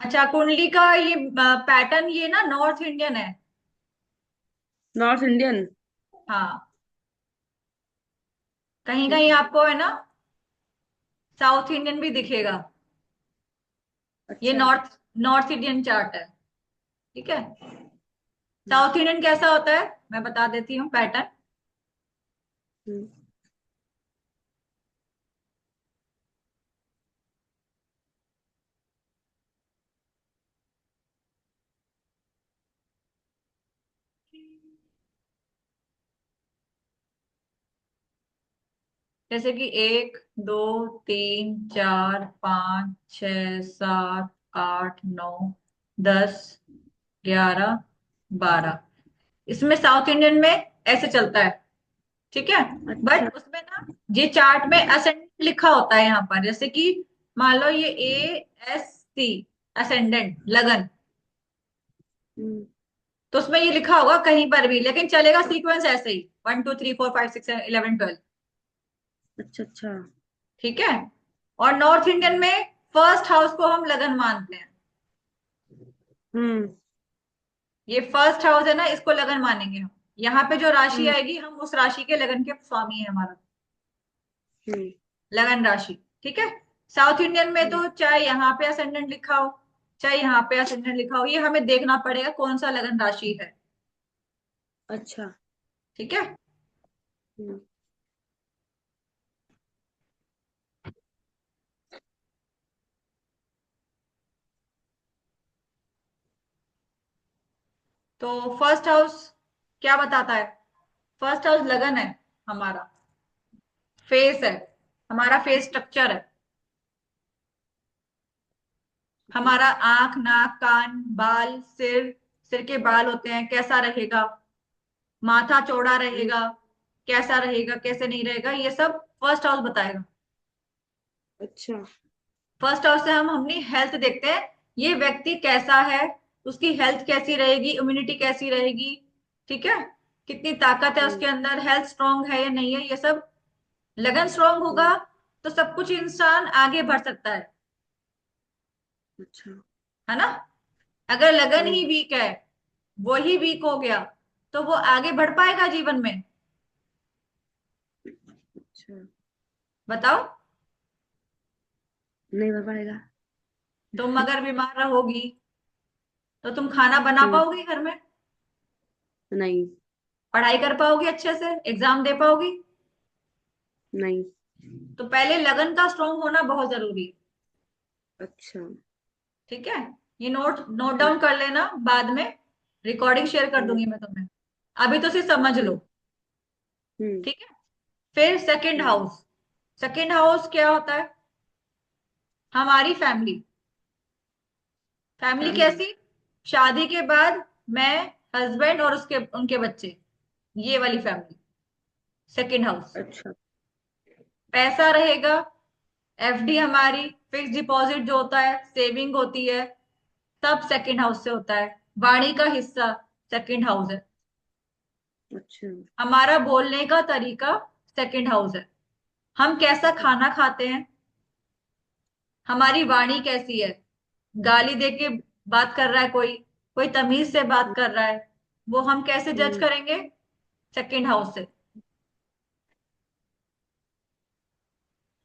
अच्छा, कुंडली का ये पैटर्न ये ना नॉर्थ इंडियन है। North Indian. हाँ, कहीं ठीक कहीं है। आपको है ना साउथ इंडियन भी दिखेगा। ये अच्छा। नॉर्थ नॉर्थ इंडियन चार्ट है। ठीक है। हम्म। साउथ इंडियन कैसा होता है मैं बता देती हूँ पैटर्न। हम्म। जैसे कि 1 2 3 4 5 6 7 8 9 10 11 12। इसमें साउथ इंडियन में ऐसे चलता है। ठीक है। अच्छा। बट उसमें ना ये चार्ट में असेंडेंट लिखा होता है यहाँ पर, जैसे कि मान लो ये ASC असेंडेंट लगन। हम्म। तो उसमें ये लिखा होगा कहीं पर भी, लेकिन चलेगा सीक्वेंस ऐसे ही 1 2 3 4 5 6 7 11 12। अच्छा। अच्छा। ठीक है। और नॉर्थ इंडियन हम्म। में फर्स्ट हाउस को हम लगन मानते हैं। हम्म। ये फर्स्ट हाउस है ना, इसको लगन मानेंगे हम। यहाँ पे जो राशि हम्म। आएगी हम उस राशि के लगन के स्वामी है हमारा हम्म। लगन राशि। ठीक है। साउथ इंडियन में हम्म। तो चाहे यहाँ पे असेंडेंट लिखा हो चाहे यहाँ पे असेंडेंट लिखा हो, ये हमें देखना पड़ेगा कौन सा लगन राशि है। अच्छा। ठीक है। हम्म। तो फर्स्ट हाउस क्या बताता है? फर्स्ट हाउस लगन है हमारा, फेस है, हमारा फेस स्ट्रक्चर है। हम्म। हमारा आंख नाक कान बाल सिर, सिर के बाल होते हैं कैसा रहेगा, माथा चौड़ा हम्म। रहेगा कैसा रहेगा, कैसे नहीं रहेगा, ये सब फर्स्ट हाउस बताएगा। अच्छा। फर्स्ट हाउस से हम अपनी हेल्थ देखते हैं, ये व्यक्ति कैसा है, उसकी हेल्थ कैसी रहेगी, इम्यूनिटी कैसी रहेगी। ठीक है। कितनी ताकत है हम्म। उसके अंदर, हेल्थ स्ट्रांग है या नहीं है, ये सब। लगन स्ट्रांग होगा हम्म। तो सब कुछ इंसान आगे बढ़ सकता अच्छा। है ना। अगर लगन ही हम्म। वीक है, वो ही वीक हो गया, तो वो आगे बढ़ पाएगा जीवन में? अच्छा। बताओ। नहीं बता पाएगा। तुम अगर बीमार रहोगी तो तुम खाना बना हम्म। पाओगी घर में? नहीं। पढ़ाई कर पाओगी अच्छे से, एग्जाम दे पाओगी? नहीं। तो पहले लगन का स्ट्रांग होना बहुत जरूरी है। अच्छा। ठीक है। ये नोट नोट हम्म। डाउन कर लेना, बाद में रिकॉर्डिंग शेयर कर हम्म। दूंगी मैं तुम्हें। अभी तो सिर्फ समझ लो। हम्म। हम्म। ठीक है। फिर सेकंड हम्म। हाउस। सेकंड हाउस क्या होता है? हमारी फैमिली। Family family. कैसी? शादी के बाद मैं, हस्बैंड और उसके उनके बच्चे, ये वाली फैमिली। Second house. अच्छा। पैसा रहेगा, FD हमारी, फिक्स डिपॉजिट जो होता है, सेविंग होती है, सब सेकंड हाउस से होता है। वाणी का हिस्सा सेकंड हाउस है। अच्छा। हमारा बोलने का तरीका सेकंड हाउस है। हम कैसा खाना खाते हैं, हमारी वाणी कैसी है, गाली दे के बात कर रहा है कोई, कोई तमीज से बात कर रहा है, वो हम कैसे जज हम्म। करेंगे? सेकंड हाउस से।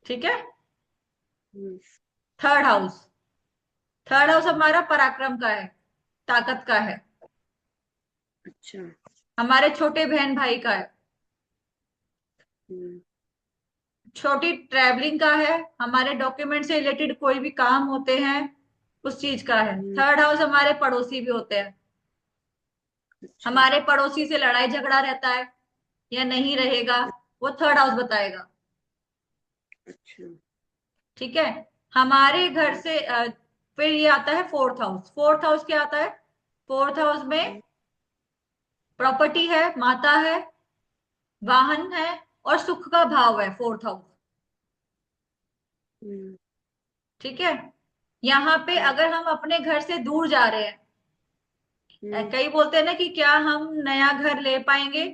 ठीक है। Hmm. Third house. Third house हमारा पराक्रम का है, ताकत का है, अच्छा। हमारे छोटे बहन भाई का है, हम्म। छोटी ट्रैवलिंग का है, हमारे डॉक्यूमेंट से रिलेटेड कोई भी काम होते हैं उस चीज का है। हम्म। थर्ड हाउस हमारे पड़ोसी भी होते हैं। अच्छा। हमारे पड़ोसी से लड़ाई झगड़ा रहता है या नहीं रहेगा, वो थर्ड हाउस बताएगा। अच्छा। ठीक है। हमारे घर से फिर ये आता है फोर्थ हाउस। फोर्थ हाउस क्या आता है? फोर्थ हाउस में हम्म। प्रॉपर्टी है, माता है, वाहन है और सुख का भाव है फोर्थ हाउस। हम्म। ठीक है। यहाँ पे हम्म। अगर हम अपने घर से दूर जा रहे हैं, हम्म। कई बोलते हैं ना कि क्या हम नया घर ले पाएंगे,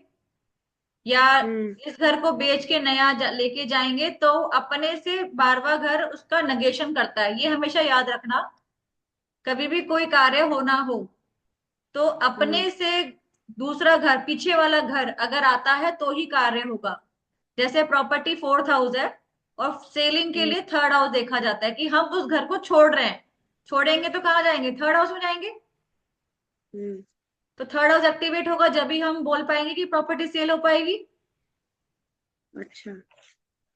या हम्म। इस घर को बेच के नया लेके जाएंगे, तो अपने से बारवा घर उसका नगेशन करता है, ये हमेशा याद रखना। कभी भी कोई कार्य होना हो तो हम्म अपने से दूसरा घर, पीछे वाला घर अगर आता है तो ही कार्य होगा। जैसे प्रॉपर्टी फोर्थ हाउस है और सेलिंग के हम्म लिए थर्ड हाउस देखा जाता है कि हम उस घर को छोड़ रहे हैं। छोड़ेंगे तो कहाँ जाएंगे? थर्ड हाउस में जाएंगे। हम्म, तो थर्ड हाउस एक्टिवेट होगा जब भी हम बोल पाएंगे कि प्रॉपर्टी सेल हो पाएगी। अच्छा।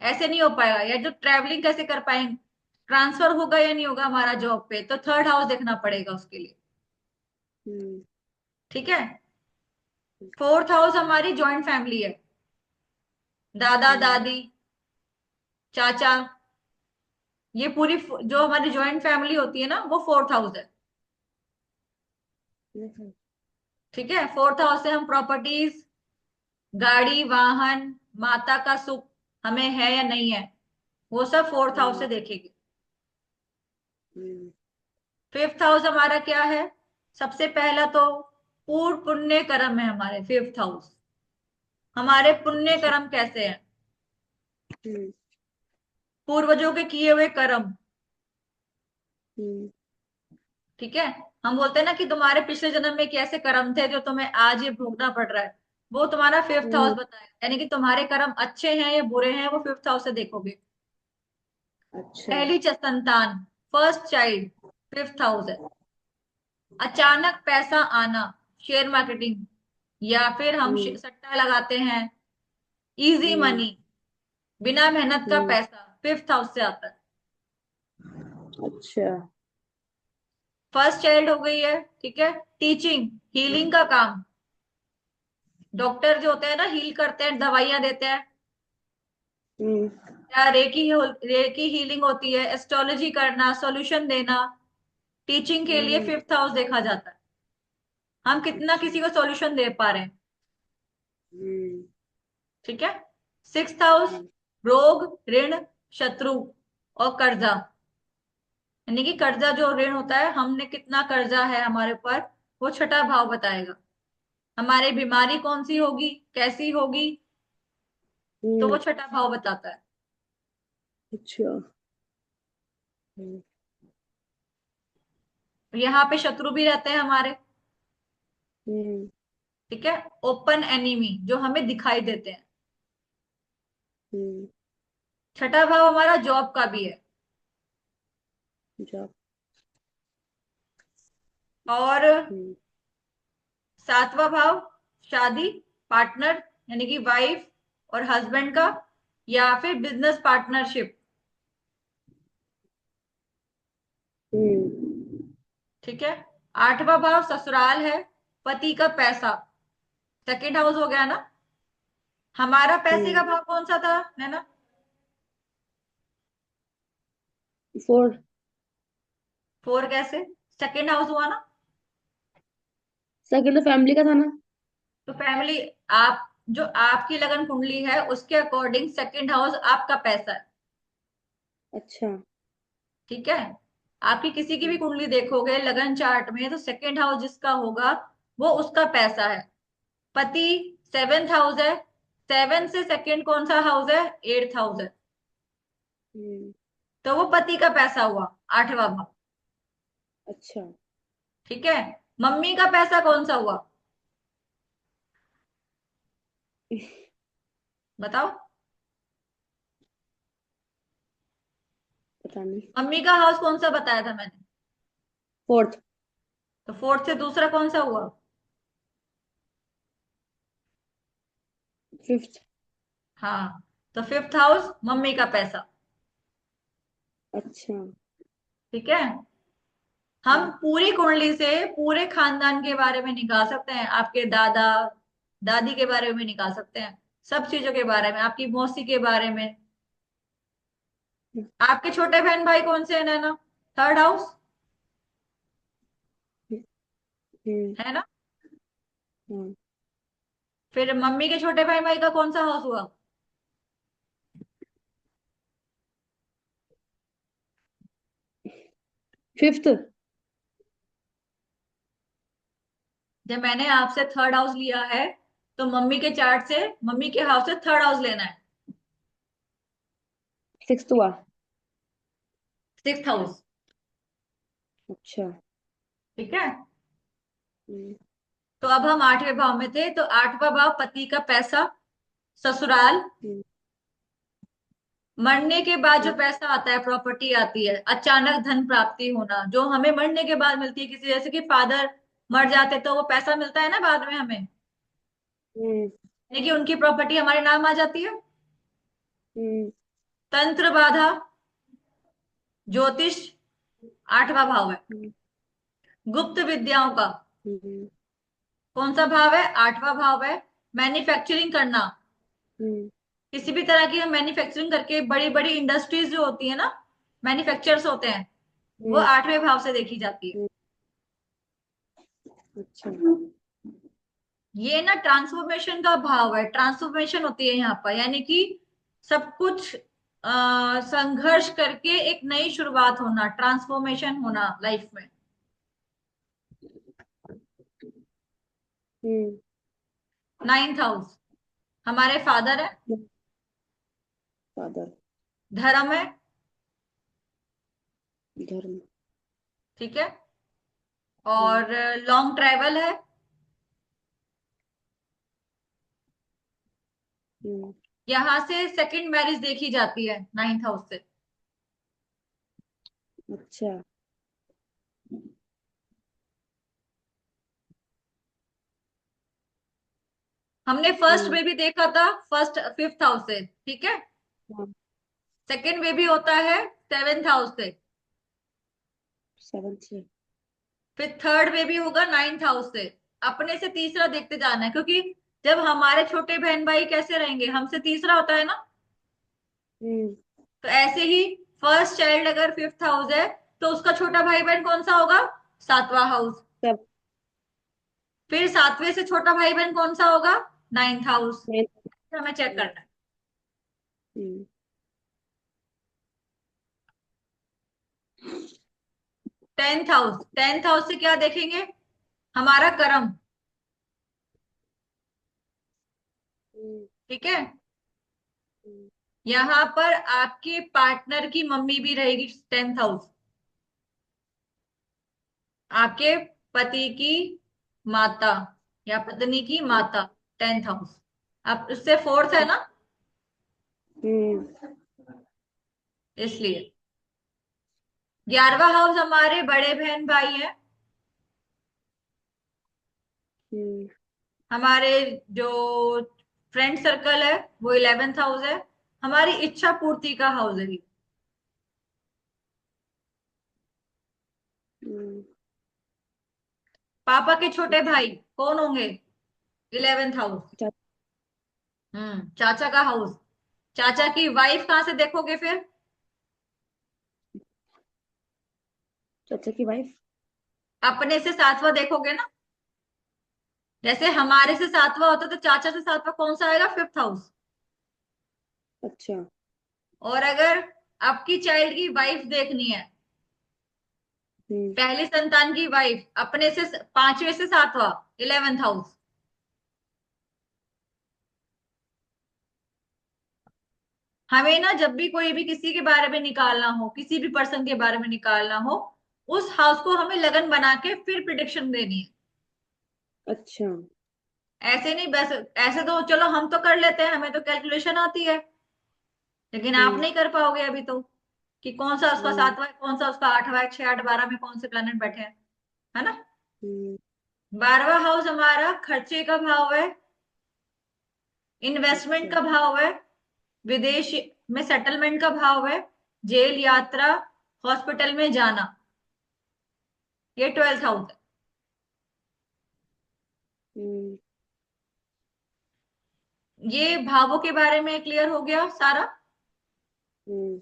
ऐसे नहीं हो पाएगा। या जो ट्रैवलिंग कैसे कर पाएंगे, ट्रांसफर होगा या नहीं होगा हमारा जॉब पे, तो थर्ड हाउस देखना पड़ेगा उसके लिए। हम्म ठीक है। फोर्थ हाउस हमारी ज्वाइंट फैमिली है, दादा हम्म दादी चाचा, ये पूरी जो हमारी ज्वाइंट फैमिली होती है ना, वो फोर्थ हाउस है। हम्म ठीक है। फोर्थ हाउस से हम प्रॉपर्टीज, गाड़ी वाहन, माता का सुख हमें है या नहीं है, वो सब फोर्थ हाउस से हम्म देखेगी। हम्म फिफ्थ हाउस हमारा क्या है? सबसे पहला तो पूर्ण पुण्य कर्म है हमारे फिफ्थ हाउस। हमारे पुण्य अच्छा। कर्म कैसे हैं? हम्म पूर्वजों के किए हुए कर्म। हम्म ठीक है। हम बोलते हैं ना कि तुम्हारे पिछले जन्म में कैसे कर्म थे जो तुम्हें आज ये भोगना पड़ रहा है, वो तुम्हारा फिफ्थ हाउस हम्म, बताएगा। यानी कि तुम्हारे कर्म अच्छे हैं या बुरे हैं, वो फिफ्थ हाउस से देखोगे। अच्छा। पहली संतान, फर्स्ट चाइल्ड, फिफ्थ हाउस है। अचानक पैसा आना, शेयर मार्केटिंग, या फिर हम हम्म सट्टा लगाते हैं, इजी हम्म मनी, बिना मेहनत का हम्म पैसा, फिफ्थ हाउस से आता है। अच्छा। फर्स्ट चाइल्ड हो गई है। ठीक है। टीचिंग, हीलिंग का काम, डॉक्टर जो होते हैं ना, हील करते हैं, दवाइयां देते हैं। हम्म या रेकी हीलिंग होती है, एस्ट्रोलॉजी करना, सॉल्यूशन देना। टीचिंग के लिए हम्म फिफ्थ हाउस देखा जाता है। हम कितना अच्छा। किसी को सॉल्यूशन दे पा रहे हैं। हम्म ठीक है। सिक्स्थ हाउस, हम्म रोग, ऋण, शत्रु और कर्जा। यानी कि कर्जा, जो ऋण होता है, हमने कितना कर्जा है हमारे ऊपर, वो छठा भाव बताएगा। हमारी बीमारी कौन सी होगी, कैसी होगी, तो वो हम्म, छठा भाव बताता है। अच्छा। हम्म यहाँ पे शत्रु भी रहते हैं हमारे। हम्म ठीक है। ओपन एनिमी, जो हमें दिखाई देते हैं। हम्म छठा भाव हमारा जॉब का भी है। जॉब। और हम्म सातवां भाव शादी, पार्टनर, यानी कि वाइफ और हस्बैंड का, या फिर बिजनेस पार्टनरशिप। हम्म ठीक है। आठवां भाव ससुराल है, पति का पैसा, सेकेंड हाउस हो गया ना। हमारा पैसे का हम्म भाव कौन सा था, है ना? फोर। फोर कैसे? सेकेंड हाउस हुआ ना। सेकंड तो फैमिली का था ना। तो फैमिली, आप जो आपकी लगन कुंडली है उसके अकॉर्डिंग सेकेंड हाउस आपका पैसा है। अच्छा। ठीक है। आपकी किसी की भी हम्म कुंडली देखोगे लगन चार्ट में, तो सेकेंड हाउस जिसका होगा वो उसका पैसा है। पति सेवेंथ हाउस है। सेवन से सेकेंड कौन सा हाउस है? एट्थ हाउस है। हम्म, तो वो पति का पैसा हुआ, आठवां भाव। अच्छा। ठीक है। मम्मी का पैसा कौन सा हुआ, बताओ? पता नहीं। मम्मी का हाउस कौन सा बताया था मैंने? फोर्थ। तो फोर्थ से दूसरा कौन सा हुआ? फिफ्थ। हाँ। तो फिफ्थ हाउस मम्मी का पैसा। अच्छा। ठीक है। हम पूरी कुंडली से पूरे खानदान के बारे में निकाल सकते हैं, आपके दादा दादी के बारे में निकाल सकते हैं, सब चीजों के बारे में, आपकी मौसी के बारे में। आपके छोटे बहन भाई कौन से हैं, नैना? थर्ड हाउस हम्म है ना। हाँ। फिर मम्मी के छोटे बहन भाई का कौन सा हाउस हुआ? फिफ्थ। जब मैंने आपसे थर्ड हाउस लिया है, तो मम्मी के चार्ट से, मम्मी के हाउस से थर्ड हाउस लेना है। सिक्स्थ हुआ। Sixth house. अच्छा। ठीक है। हम्म, तो अब हम आठवें भाव में थे, तो आठवां भाव पति का पैसा, ससुराल। हम्म, मरने के बाद जो हम्म, पैसा आता है, प्रॉपर्टी आती है, अचानक धन प्राप्ति होना जो हमें मरने के बाद मिलती है, किसी जैसे कि फादर मर जाते तो वो पैसा मिलता है ना बाद में हमें, हम्म, यानी कि उनकी प्रॉपर्टी हमारे नाम आ जाती है। हम्म, तंत्र बाधा, ज्योतिष, आठवां भाव है। हम्म, गुप्त विद्याओं का हम्म, कौन सा भाव है? आठवां भाव है। मैन्युफैक्चरिंग करना, हम्म, किसी भी तरह की हम मैन्युफैक्चरिंग करके, बड़ी बड़ी इंडस्ट्रीज जो होती है ना, मैन्युफैक्चरर्स होते हैं, वो हम्म, आठवें भाव से देखी जाती है। हम्म, अच्छा। ये ना ट्रांसफॉर्मेशन का भाव है, ट्रांसफॉर्मेशन होती है यहाँ पर, यानी कि सब कुछ संघर्ष करके एक नई शुरुआत होना, ट्रांसफॉर्मेशन होना लाइफ में। हम्म, नाइन्थ हाउस हमारे फादर है, फादर। धर्म है, धर्म। ठीक है, हम्म, और लॉन्ग ट्रैवल है। हम्म, यहाँ से सेकंड मैरिज देखी जाती है नाइन्थ हाउस से। अच्छा। हमने फर्स्ट हम्म, में भी देखा था, फर्स्ट फिफ्थ हाउस से, ठीक है। हाँ। सेकंड में भी होता है सेवेंथ हाउस से। सेवन से। फिर थर्ड में भी होगा नाइन्थ हाउस से। अपने से तीसरा देखते जाना है, क्योंकि जब हमारे छोटे बहन भाई कैसे रहेंगे, हमसे तीसरा होता है ना। हम्म, तो ऐसे ही फर्स्ट चाइल्ड अगर फिफ्थ हाउस है, तो उसका छोटा भाई बहन कौन सा होगा? सातवां हाउस। सब। फिर सातवें से छोटा भाई बहन कौन सा होगा? Ninth house. मैं। हमें चेक करना है। हम्म, टेंथ हाउस, टेंथ हाउस से क्या देखेंगे? हमारा कर्म, हम्म, ठीक है। हम्म, यहाँ पर आपके पार्टनर की मम्मी भी रहेगी, टेंथ हाउस। आपके पति की माता या पत्नी की माता, टेंथ हाउस। अब उससे फोर्थ है ना, हम्म, इसलिए 11वां हाउस हमारे बड़े बहन भाई है। हम्म, हमारे जो फ्रेंड सर्कल है, वो 11th हाउस है। हमारी इच्छा पूर्ति का हाउस है ये। हम्म, पापा के छोटे भाई कौन होंगे? 11th house. चा- चाचा का हाउस। चाचा की वाइफ कहाँ से देखोगे फिर? चाचा की वाइफ। अपने से सातवां देखोगे ना। जैसे हमारे से सातवां होता तो चाचा से सातवां कौन सा आएगा? Fifth house. अच्छा। और अगर आपकी चाइल्ड की वाइफ देखनी है, हम्म, पहली संतान की वाइफ, अपने से पांचवे से सातवां, 11th हाउस। हमें ना जब भी कोई भी किसी के बारे में निकालना हो, किसी भी पर्सन के बारे में निकालना हो, उस हाउस को हमें लगन बना के फिर प्रिडिक्शन देनी है। अच्छा। ऐसे नहीं बस, ऐसे तो चलो हम तो कर लेते हैं, हमें तो कैलकुलेशन आती है, लेकिन आप हम्म, नहीं कर पाओगे अभी तो, कि कौन सा उसका हम्म, सातवां है, कौन सा उसका आठवां है, 6 8 12 में कौन से प्लेनेट बैठे हैं, है ना। हम्म, 12वां हाउस हमारा खर्चे का भाव है, इन्वेस्टमेंट अच्छा। का भाव है, विदेश में सेटलमेंट का भाव है, जेल यात्रा, हॉस्पिटल में जाना। ये 12th हाउस है। हम्म, ये भावों के बारे में क्लियर हो गया सारा। हम्म,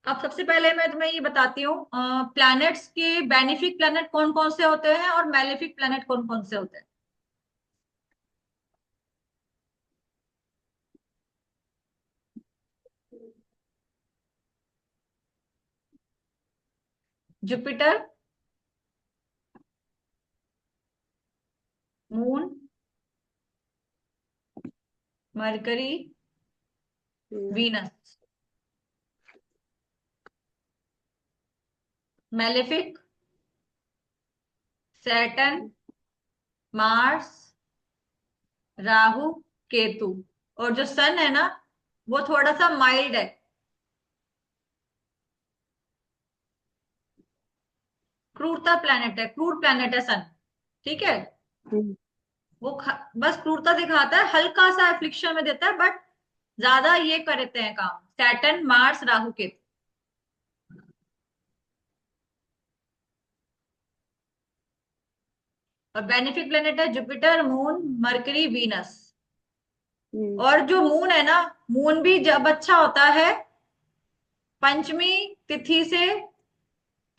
अब सबसे पहले मैं तुम्हें ये बताती हूँ, प्लैनेट्स के बेनिफिक प्लैनेट कौन कौन से होते हैं और मैलेफिक प्लैनेट कौन कौन से होते हैं। Jupiter, Moon, Mercury, hmm, Venus. Malefic, Saturn, Mars, Rahu, Ketu. और जो सन है ना, वो थोड़ा सा माइल्ड है, क्रूरता प्लैनेट है, क्रूर प्लैनेट है सन। ठीक है। हम्म, वो बस क्रूरता दिखाता है, हल्का सा एफ्लिक्शन में देता है, बट ज्यादा ये करते हैं काम सैटर्न, मार्स, राहु, केतु। और बेनिफिक प्लेनेट है जुपिटर, मून, मरकरी, वीनस। हम्म, और जो मून है ना, मून भी जब अच्छा होता है पंचमी तिथि से,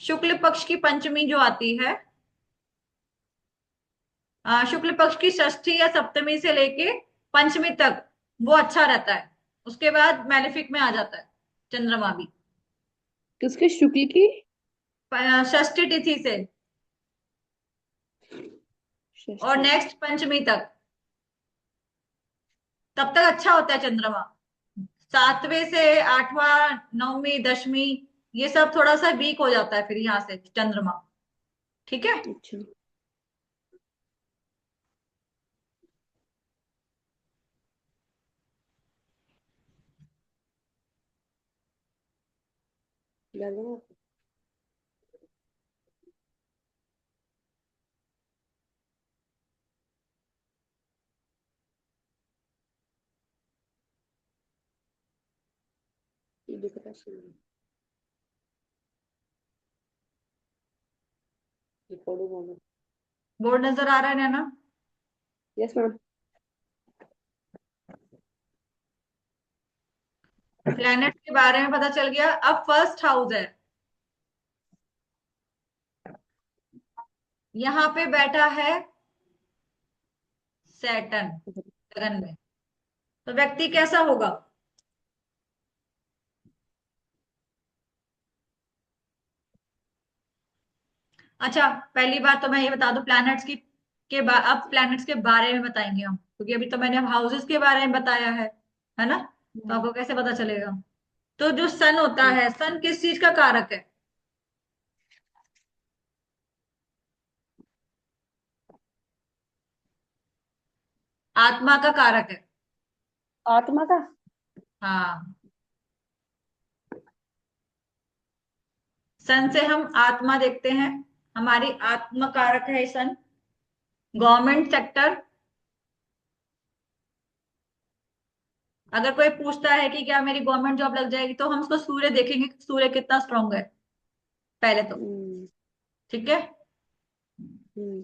शुक्ल पक्ष की पंचमी जो आती है, शुक्ल पक्ष की षष्ठी या सप्तमी से लेके पंचमी तक वो अच्छा रहता है। उसके बाद मैलेफिक में आ जाता है चंद्रमा भी। किसके, शुक्ल की? षष्ठी तिथि से और षष्ठी। नेक्स्ट पंचमी तक, तब तक अच्छा होता है चंद्रमा। सातवें से आठवां, नौवीं, दसवीं, ये सब थोड़ा सा वीक हो जाता है फिर यहाँ से चंद्रमा। ठीक है। अच्छा। याद है ना? ये दिख रहा है सुन, रिकॉर्डिंग होना। बोर्ड नजर आ रहा है ना? Yes ma'am. प्लैनेट के बारे में पता चल गया। अब फर्स्ट हाउस है, यहाँ पे बैठा है सैटर्न लगन में। तो व्यक्ति कैसा होगा? अच्छा, पहली बात तो मैं ये बता दूं प्लैनेट्स की अब प्लैनेट्स के बारे में बताएंगे हम, क्योंकि अभी तो मैंने हाउसेस के बारे में बताया है ना? तो आपको कैसे पता चलेगा? तो जो सन होता है, सन किस चीज का कारक है? आत्मा का कारक है। आत्मा का। हाँ, सन से हम आत्मा देखते हैं, हमारी आत्मा कारक है सन। गवर्नमेंट सेक्टर, अगर कोई पूछता है कि क्या मेरी गवर्नमेंट जॉब लग जाएगी, तो हम उसको सूर्य देखेंगे कि सूर्य कितना स्ट्रांग है पहले तो। हम्म, ठीक है। हम्म,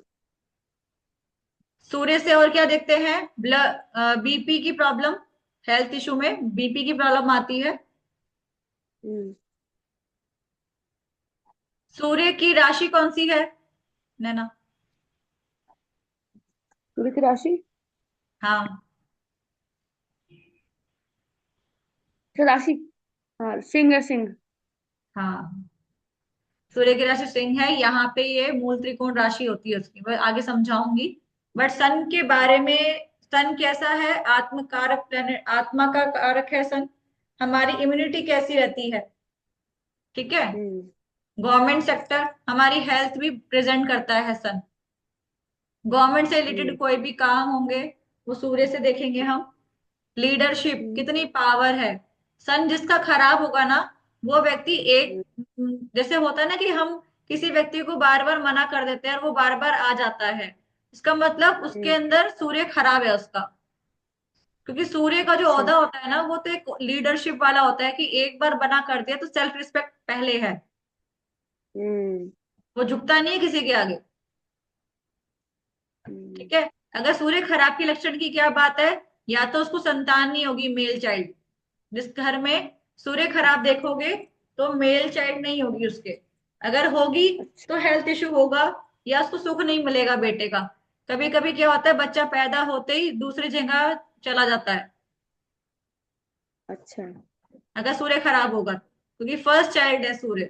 सूर्य से और क्या देखते हैं? ब्लड, बीपी की प्रॉब्लम, हेल्थ इशू में बीपी की प्रॉब्लम आती है। हम्म। सूर्य की राशि कौन सी है नैना? सूर्य की राशि। हाँ। अच्छा, राशि। हाँ, सिंह है, सिंह। हाँ, सूर्य की राशि सिंह है। यहाँ पे ये मूल त्रिकोण राशि होती है उसकी, मैं आगे समझाऊंगी। बट सन के बारे में, सन कैसा है? आत्म कारक प्लेनेट, आत्मा का कारक है सन। हमारी इम्यूनिटी कैसी रहती है? ठीक है। हम्म, गवर्नमेंट सेक्टर, हमारी हेल्थ भी प्रेजेंट करता है सन। गवर्नमेंट से रिलेटेड हम्म, कोई भी काम होंगे वो सूर्य से देखेंगे हम। लीडरशिप, हम्म, कितनी पावर है। सन जिसका खराब होगा ना, वो व्यक्ति एक, हम्म, जैसे होता है ना कि हम किसी व्यक्ति को बार बार मना कर देते हैं और वो बार बार आ जाता है, इसका मतलब उसके हम्म। अंदर सूर्य खराब है उसका। क्योंकि सूर्य का जो अच्छा। ओहदा होता है ना, वो तो एक लीडरशिप वाला होता है कि एक बार मना कर दिया तो सेल्फ रिस्पेक्ट पहले है, हम्म, वो झुकता नहीं है किसी के आगे। हम्म। ठीक है। अगर सूर्य खराब के लक्षण की क्या बात है? या तो उसको संतान नहीं होगी, मेल चाइल्ड। जिस घर में सूर्य खराब देखोगे तो मेल चाइल्ड नहीं होगी उसके। अगर होगी अच्छा, तो हेल्थ इशू होगा, या उसको सुख नहीं मिलेगा बेटे का। कभी कभी क्या होता है, बच्चा पैदा होते ही दूसरी जगह चला जाता है अच्छा, अगर सूर्य खराब होगा, क्योंकि फर्स्ट चाइल्ड है सूर्य,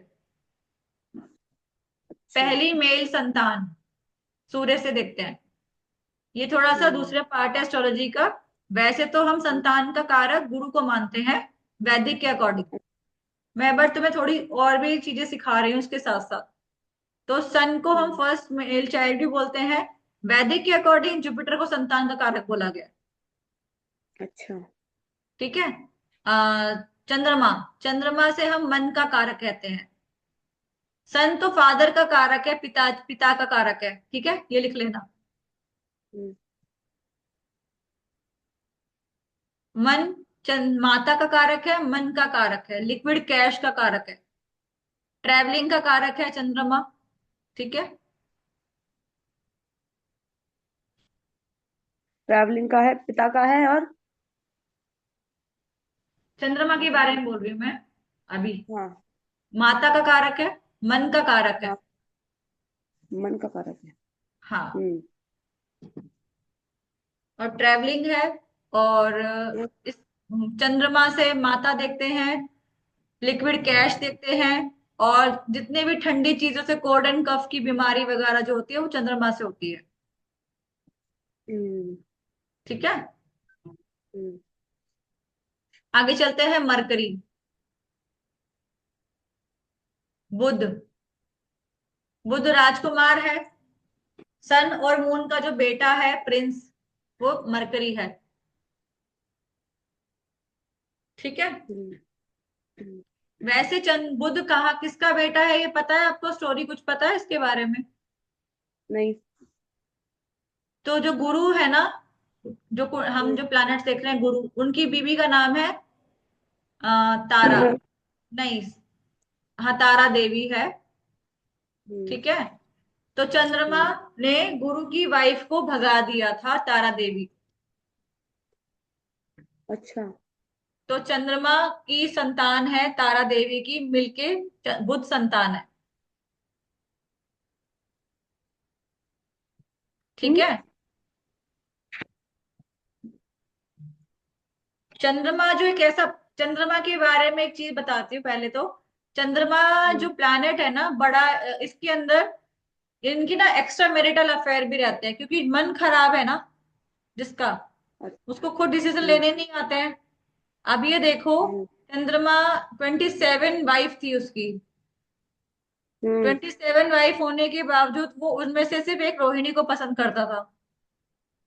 अच्छा। पहली मेल संतान सूर्य से देखते हैं। ये थोड़ा सा हम्म, दूसरा पार्ट है एस्ट्रोलॉजी का। वैसे तो हम संतान का कारक गुरु को मानते हैं वैदिक के अकॉर्डिंग। मैं बट तुम्हें थोड़ी और भी चीजें सिखा रही हूँ इसके साथ साथ। तो सन को हम हम्म, फर्स्ट मेल चाइल्ड भी बोलते हैं। वैदिक के अकॉर्डिंग जुपिटर को संतान का कारक बोला गया। अच्छा। ठीक है। आ, चंद्रमा, चंद्रमा से हम मन का कारक कहते हैं। सन तो फादर का कारक है, पिता पिता का कारक है। ठीक है, ये लिख लेना। हम्म, मन माता का कारक है, मन का कारक है, लिक्विड कैश का कारक है, ट्रैवलिंग का कारक है चंद्रमा। ठीक है। ट्रैवलिंग का है, पिता का है, और चंद्रमा के बारे में बोल रही हूँ मैं अभी। हाँ। माता का कारक है, मन का कारक है। हाँ, मन का कारक है। हाँ। हम्म। और ट्रैवलिंग है। और हम्म, इस चंद्रमा से माता देखते हैं, लिक्विड कैश देखते हैं, और जितने भी ठंडी चीजों से कोल्ड एंड कफ की बीमारी वगैरह जो होती है वो चंद्रमा से होती है। हम्म, ठीक है। हम्म, आगे चलते हैं, मरकरी, बुध। बुध राजकुमार है। सन और मून का जो बेटा है प्रिंस, वो मरकरी है। ठीक है। हम्म, हम्म, वैसे चंद बुध कहा किसका बेटा है, ये पता है आपको? स्टोरी कुछ पता है इसके बारे में? नहीं। तो जो गुरु है ना, हम हम्म, जो प्लैनेट्स देख रहे हैं गुरु, उनकी बीवी का नाम है तारा। हम्म, नहीं, हाँ तारा देवी है। हम्म, ठीक है। तो चंद्रमा हम्म, ने गुरु की वाइफ को भगा दिया था, तारा देवी। अच्छा। तो चंद्रमा की संतान है तारा देवी की मिलके बुध संतान है। ठीक हम्म, है। चंद्रमा जो एक ऐसा, चंद्रमा के बारे में एक चीज बताती हूँ पहले तो। चंद्रमा हम्म, जो प्लैनेट है ना बड़ा, इसके अंदर इनकी ना एक्स्ट्रा मैरिटल अफेयर भी रहते हैं, क्योंकि मन खराब है ना जिसका, उसको खुद डिसीजन हम्म, लेने नहीं आते हैं। अब ये देखो, हम्म, चंद्रमा 27 वाइफ थी उसकी। हम्म, 27 वाइफ होने के बावजूद वो उनमें से सिर्फ एक रोहिणी को पसंद करता था।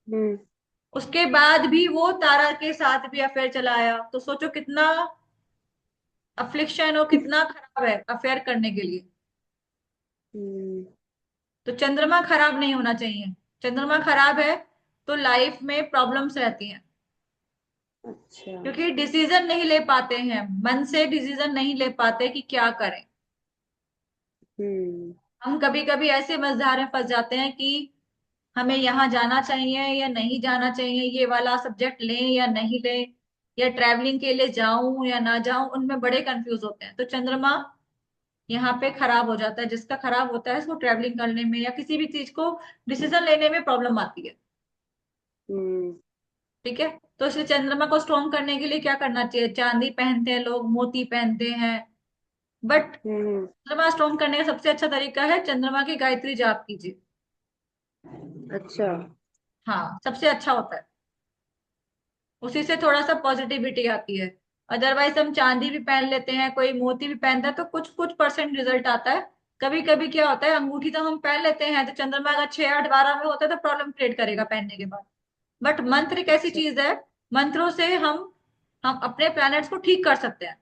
हम्म, उसके बाद भी वो तारा के साथ भी अफेयर चलाया, तो सोचो कितना अफ्लिक्शन और कितना खराब है अफेयर करने के लिए। हम्म, तो चंद्रमा खराब नहीं होना चाहिए। चंद्रमा खराब है तो लाइफ में प्रॉब्लम्स रहती हैं, अच्छा। क्योंकि डिसीजन नहीं ले पाते हैं, मन से डिसीजन नहीं ले पाते कि क्या करें। हम्म, हम कभी कभी ऐसे मझधार में फंस जाते हैं कि हमें यहाँ जाना चाहिए या नहीं जाना चाहिए, ये वाला सब्जेक्ट लें या नहीं लें, या ट्रैवलिंग के लिए जाऊं या ना जाऊं, उनमें बड़े कंफ्यूज होते हैं। तो चंद्रमा यहाँ पे खराब हो जाता है, जिसका खराब होता है इसको ट्रैवलिंग करने में या किसी भी चीज को डिसीजन लेने में प्रॉब्लम आती है। हम्म, ठीक है। तो इसलिए चंद्रमा को स्ट्रॉन्ग करने के लिए क्या करना चाहिए? चांदी पहनते हैं लोग, मोती पहनते हैं, बट हम्म, चंद्रमा स्ट्रॉन्ग करने का सबसे अच्छा तरीका है चंद्रमा की गायत्री जाप कीजिए। अच्छा। हाँ, सबसे अच्छा होता है। उसी से थोड़ा सा पॉजिटिविटी आती है। अदरवाइज हम चांदी भी पहन लेते हैं, कोई मोती भी पहनता है, तो कुछ कुछ परसेंट रिजल्ट आता है। कभी कभी क्या होता है, अंगूठी तो हम पहन लेते हैं, तो चंद्रमा अगर 6 8 12 में होता है तो प्रॉब्लम क्रिएट करेगा पहनने के बाद। बट मंत्र एक ऐसी अच्छा। चीज है, मंत्रों से हम अपने प्लैनेट्स को ठीक कर सकते हैं।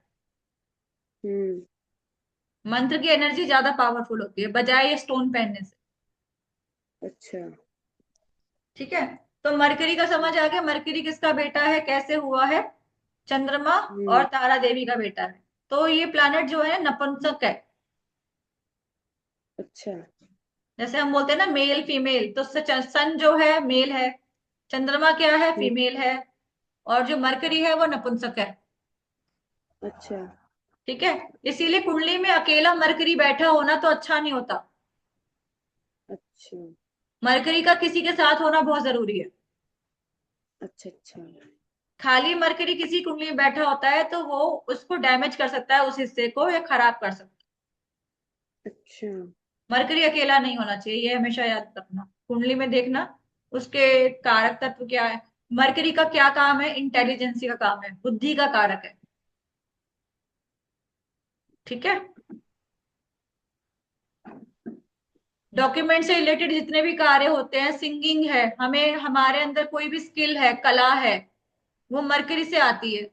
हम्म, मंत्र की एनर्जी ज्यादा पावरफुल होती है बजाय ये स्टोन पहनने से। अच्छा। ठीक है। तो मरकरी का समझ आ गया, मरकरी किसका बेटा है, कैसे हुआ है? चंद्रमा और हम्म, तारा देवी का बेटा है। तो ये प्लैनेट जो है नपुंसक है। अच्छा। जैसे हम बोलते हैं ना मेल फीमेल, तो सन जो है मेल है, चंद्रमा क्या है, हम्म, फीमेल है, और जो मरकरी है वो नपुंसक है। अच्छा। ठीक है। इसीलिए कुंडली में अकेला मरकरी बैठा होना तो अच्छा नहीं होता। अच्छा। मरकरी का किसी के साथ होना बहुत जरूरी है। अच्छा। अच्छा। खाली मरकरी किसी कुंडली में बैठा होता है तो वो उसको डैमेज कर सकता है, उस हिस्से को, या खराब कर सकता अच्छा। है। मरकरी अकेला नहीं होना चाहिए, ये हमेशा याद रखना। कुंडली में देखना उसके कारक तत्व क्या है। मरकरी का क्या काम है? इंटेलिजेंसी का काम है, बुद्धि का कारक है। ठीक है। डॉक्यूमेंट से रिलेटेड जितने भी कार्य होते हैं, सिंगिंग है, हमें हमारे अंदर कोई भी स्किल है, कला है, वो मरकरी से आती है।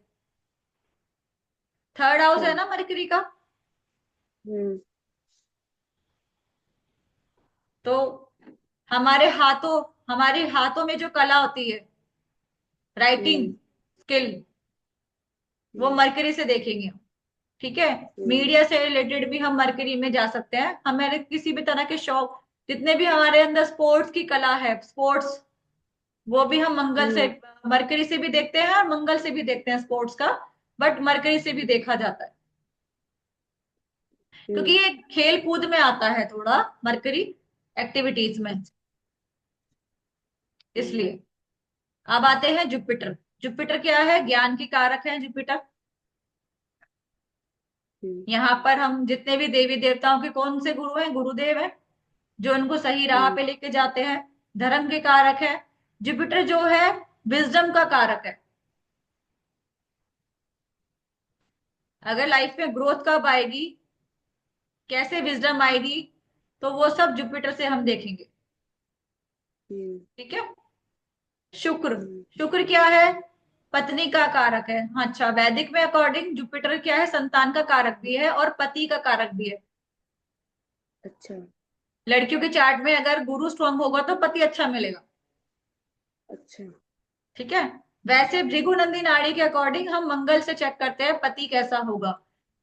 थर्ड हाउस अच्छा। है ना मरकरी का। हम्म। तो हमारे हाथों में जो कला होती है, राइटिंग हम्म। स्किल, वो हम्म। मरकरी से देखेंगे। ठीक है। हम्म। मीडिया से रिलेटेड भी हम मरकरी में जा सकते हैं। हमारे किसी भी तरह के शौक, जितने भी हमारे अंदर स्पोर्ट्स की कला है, स्पोर्ट्स, वो भी हम मंगल से, हम्म। मरकरी से भी देखते हैं और मंगल से भी देखते हैं स्पोर्ट्स का। बट मरकरी से भी देखा जाता है, क्योंकि हम्म। ये खेल कूद में आता है थोड़ा, मरकरी एक्टिविटीज में, अच्छा। हम्म। इसलिए। अब आते हैं जुपिटर। जुपिटर क्या है? ज्ञान की कारक है जुपिटर। हम्म। यहाँ पर हम जितने भी देवी देवताओं के कौन से गुरु हैं? गुरुदेव हैं, जो उनको सही राह हम्म। पे लेके जाते हैं। धर्म के कारक है। जुपिटर जो है, विजडम का कारक है। अगर लाइफ में ग्रोथ कब आएगी, कैसे विजडम आएगी, तो वो सब जुपिटर से हम देखेंगे। हम्म। ठीक है। शुक्र। हम्म। शुक्र क्या है? पत्नी का कारक है। हाँ, अच्छा, वैदिक में अकॉर्डिंग जुपिटर क्या है? संतान का कारक भी है और पति का कारक भी है। अच्छा। लड़कियों के चार्ट में अगर गुरु स्ट्रांग होगा तो पति अच्छा मिलेगा। अच्छा। ठीक है। वैसे भृगुनंदी नाड़ी के अकॉर्डिंग हम मंगल से चेक करते हैं पति कैसा होगा।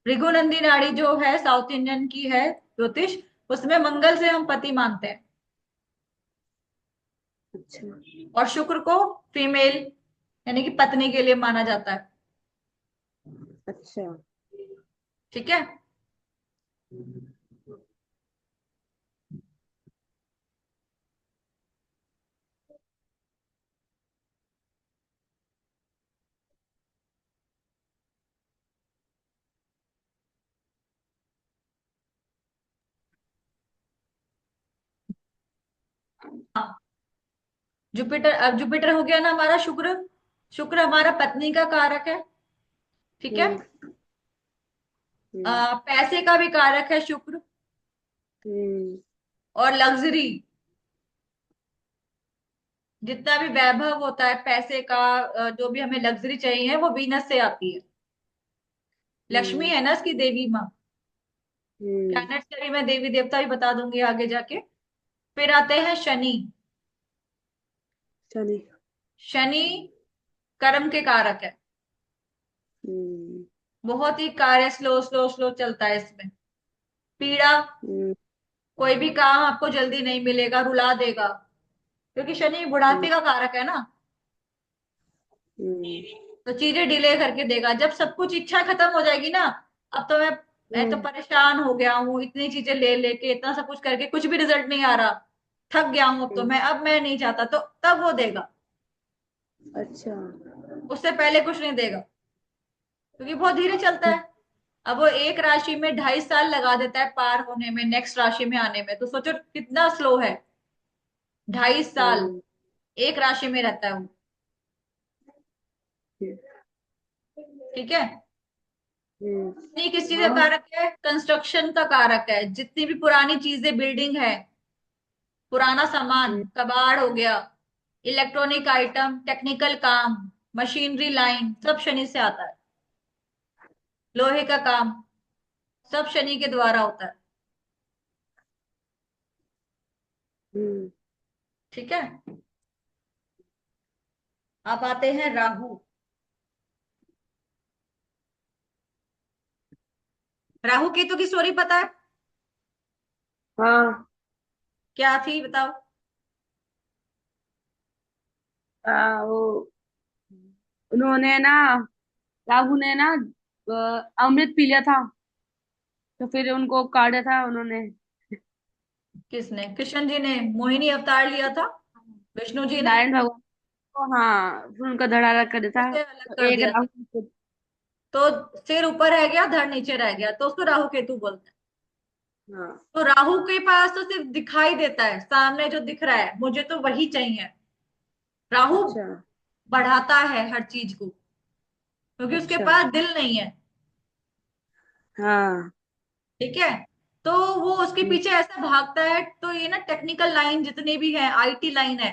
भृगुनंदी नाड़ी जो है साउथ इंडियन की है ज्योतिष, उसमें मंगल से हम पति मानते हैं। अच्छा। और शुक्र को फीमेल, यानी कि पत्नी के लिए माना जाता है। अच्छा। ठीक है। हाँ, जुपिटर, अब जुपिटर हो गया ना हमारा शुक्र। शुक्र हमारा पत्नी का कारक है। ठीक है। हम्म। हम्म। पैसे का भी कारक है शुक्र। हम्म। और लग्जरी, जितना भी वैभव होता है पैसे का, जो भी हमें लग्जरी चाहिए, वो वीनस से आती है। लक्ष्मी हम्म। है ना इसकी देवी माँ। हम्म। प्लैनेट्स के भी मैं देवी देवता भी बता दूंगी आगे जाके। फिर आते हैं शनि। शनि। शनि कर्म के कारक है। हम्म। बहुत ही कार्य स्लो स्लो स्लो चलता है इसमें। पीड़ा, हम्म। कोई भी काम आपको जल्दी नहीं मिलेगा, रुला देगा, क्योंकि शनि हम्म। बुढ़ापे का कारक है ना। हम्म। तो चीजें डिले करके देगा। जब सब कुछ इच्छा खत्म हो जाएगी ना, अब तो मैं तो हम्म। परेशान हो गया हूँ, इतनी चीजें ले लेके, इतना सब कुछ करके कुछ भी रिजल्ट नहीं आ रहा, थक गया हूं, अब तो मैं नहीं चाहता, तो तब वो देगा। अच्छा। उससे पहले कुछ नहीं देगा, क्योंकि बहुत धीरे चलता है। अब वो एक राशि में 2.5 साल लगा देता है पार होने में, नेक्स्ट राशि में आने में, तो सोचो कितना स्लो है। 2.5 साल हम्म। एक राशि में रहता है वो। ठीक है। हम्म। नहीं, किस चीज का हाँ। कारक है? कंस्ट्रक्शन का कारक है। जितनी भी पुरानी चीजें, बिल्डिंग है, पुराना सामान, हम्म। कबाड़ हो गया, इलेक्ट्रॉनिक आइटम, टेक्निकल काम, मशीनरी लाइन, सब शनि से आता है। लोहे का काम, सब शनि के द्वारा होता है। हम्म। ठीक है। अब आते हैं राहु। राहु केतु की स्टोरी पता है? हाँ। क्या थी बताओ। वो उन्होंने ना, राहु ने ना अमृत पी लिया था, तो फिर उनको काटा था उन्होंने। किसने? कृष्ण जी ने मोहिनी अवतार लिया था, विष्णु जी ने नारायण भगवान को, हाँ, फिर उनका धड़ा अलग कर दिया था। उसे अलग तो कर एक दिया था। राहु। तो सिर ऊपर रह गया, धड़ नीचे रह गया, तो उसको राहु केतु बोलते हैं। हाँ। तो राहु के पास तो सिर्फ दिखाई देता है, सामने जो दिख रहा है मुझे तो वही चाहिए। राहु अच्छा। बढ़ाता है हर चीज को, क्योंकि उसके अच्छा। पास दिल नहीं है। हाँ। ठीक है। तो वो उसके हम्म पीछे ऐसा भागता है, तो ये ना टेक्निकल लाइन जितनी भी है, आईटी लाइन है,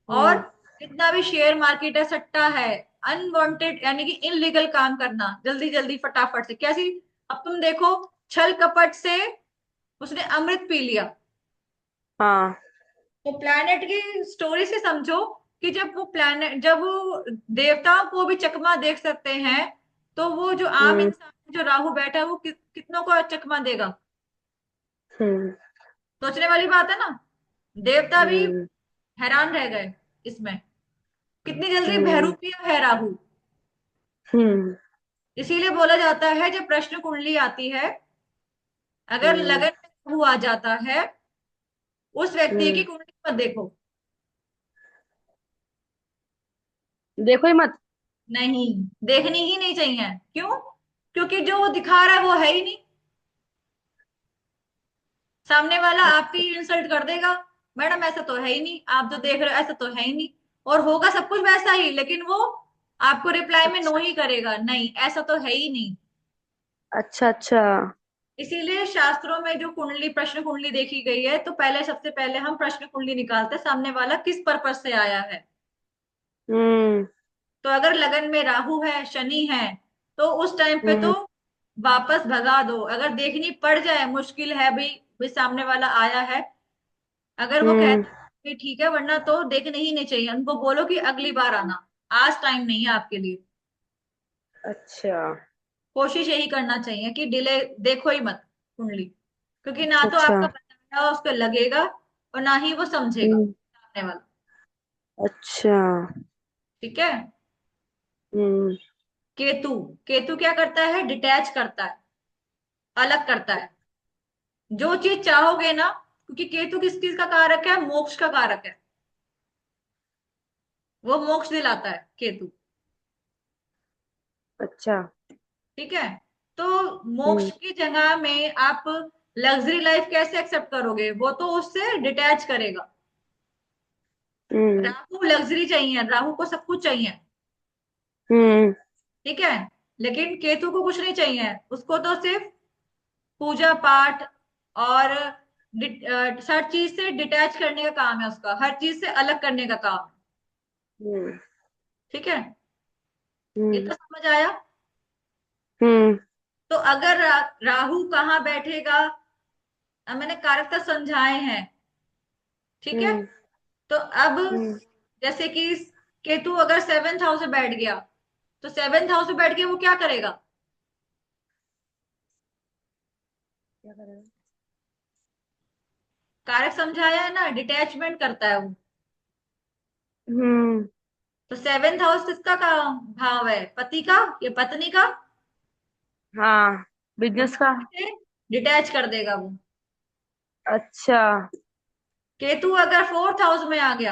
और हम्म जितना भी शेयर मार्केट है, सट्टा है, अनवांटेड यानी कि इनलीगल काम करना जल्दी जल्दी फटाफट से कैसी। अब तुम देखो, छल कपट से उसने अमृत पी लिया। हाँ। तो प्लैनेट की स्टोरी से समझो कि जब वो देवताओं को भी चकमा देख सकते हैं, तो वो जो आम हम्म इंसान जो राहु बैठा है वो कितनों को चकमा देगा। हम्म सोचने वाली बात है ना। देवता भी हम्म हैरान रह गए इसमें, कितनी जल्दी हम्म बहरूपिया है राहु। हम्म इसीलिए बोला जाता है जब प्रश्न कुंडली आती है, अगर लगन हम्म में राहु आ जाता है, उस व्यक्ति की हम्म। कुंडली मत देखो। देखो ही मत। नहीं, देखनी ही नहीं चाहिए। क्यों? क्योंकि जो वो दिखा रहा है वो है ही नहीं। सामने वाला आपकी अच्छा इंसल्ट कर देगा, मैडम ऐसा तो है ही नहीं, आप जो देख रहे हो ऐसा तो है ही नहीं। और होगा सब कुछ वैसा ही, लेकिन वो आपको रिप्लाई में नो अच्छा ही करेगा, नहीं ऐसा तो है ही नहीं। अच्छा अच्छा। इसीलिए शास्त्रों में जो कुंडली, प्रश्न कुंडली देखी गई है, तो पहले सबसे पहले हम प्रश्न कुंडली निकालते हैं, सामने वाला किस पर्पज से आया है। हम्म तो अगर लगन में राहु है, शनि है, तो उस टाइम पे तो हम्म वापस भगा दो। अगर देखनी पड़ जाए, मुश्किल है भाई सामने वाला आया है, अगर वो हम्म। कहते हैं कि ठीक है, वरना तो देखने ही नहीं चाहिए। उनको बोलो कि अगली बार आना, आज टाइम नहीं है आपके लिए। अच्छा कोशिश यही करना चाहिए कि डिले देखो ही मत कुंडली, क्योंकि ना अच्छा तो अच्छा। आपका बताया हुआ उसको लगेगा, और ना ही वो समझेगा हम्म सामने वाला। अच्छा। ठीक है। हम्म केतु, केतु क्या करता है? डिटैच करता है, अलग करता है। जो चीज चाहोगे ना, क्योंकि केतु किस चीज का कारक है? मोक्ष का कारक है। वो मोक्ष दिलाता है केतु। अच्छा। ठीक है। तो मोक्ष हम्म की जगह में आप लग्जरी लाइफ कैसे एक्सेप्ट करोगे? वो तो उससे डिटैच करेगा। हम्म राहु लग्जरी चाहिए, राहु को सब कुछ चाहिए। हम्म ठीक है। लेकिन केतु को कुछ नहीं चाहिए, उसको तो सिर्फ पूजा पाठ और हर चीज से डिटैच करने का काम है उसका, हर चीज से अलग करने का काम है। हम्म ठीक है। ये हम्म तो समझ आया। हम्म तो अगर राहु कहाँ बैठेगा, अब मैंने कारकता समझाए हैं। ठीक है। हम्म तो अब हम्म। जैसे कि केतु अगर 7th हाउस में बैठ गया, तो 7th हाउस में बैठ के वो क्या करेगा? क्या करेगा? कारक समझाया है ना, डिटैचमेंट करता है वो। हम्म। तो 7th हाउस किसका का भाव है? पति का या पत्नी का? हाँ। तो बिजनेस का। पत्नी से डिटैच कर देगा वो। अच्छा। केतु अगर 4th हाउस में आ गया,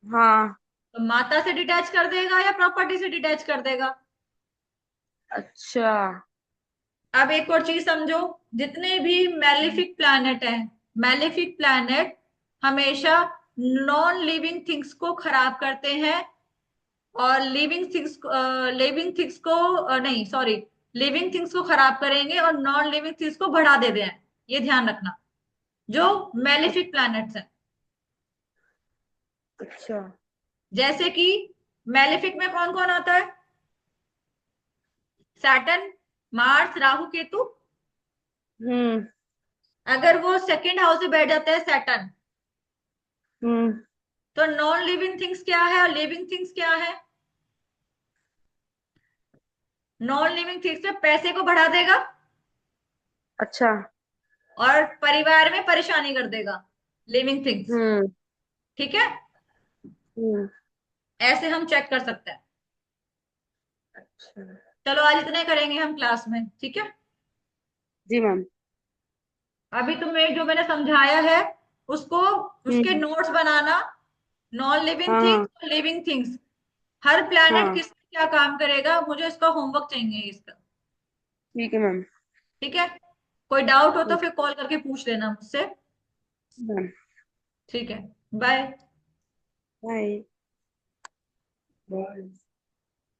हाँ। तो माता से डिटैच कर देगा या प्रॉपर्टी से डिटैच कर देगा। अच्छा। अब एक और चीज समझो, जितने भी मैलेफिक प्लैनेट हैं, मैलेफिक प्लैनेट हमेशा नॉन लिविंग थिंग्स को खराब करते हैं, और लिविंग थिंग्स को नहीं, सॉरी, लिविंग थिंग्स को खराब करेंगे और नॉन लिविंग थिंग्स को बढ़ा देते हैं। ये ध्यान रखना, जो मैलेफिक प्लैनेट्स हैं। अच्छा। जैसे कि मैलेफिक में कौन कौन आता है? Saturn, Mars, Rahu, Ketu. Hmm अगर वो 2nd हाउस में बैठ जाता है सैटर्न, हम्म। तो नॉन लिविंग थिंग्स क्या है और लिविंग थिंग्स क्या है? नॉन लिविंग थिंग्स में पैसे को बढ़ा देगा, अच्छा। और परिवार में परेशानी कर देगा, लिविंग थिंग्स। हम्म ठीक है। हम्म। ऐसे हम चेक कर सकते हैं। अच्छा। चलो आज इतने करेंगे हम क्लास में, ठीक है। जी मैम। अभी तुम्हें जो मैंने समझाया है, उसको, उसके हम्म। नोट्स बनाना। नॉन लिविंग हाँ हाँ। थिंग्स और लिविंग थिंग्स, हर प्लैनेट हाँ किस क्या काम करेगा, मुझे इसका होमवर्क चाहिए इसका। ठीक है मैम। ठीक है। कोई डाउट हो तो ठीक। फिर कॉल करके पूछ लेना मुझसे। मैम। ठीक है। बाय। बाय। बाय।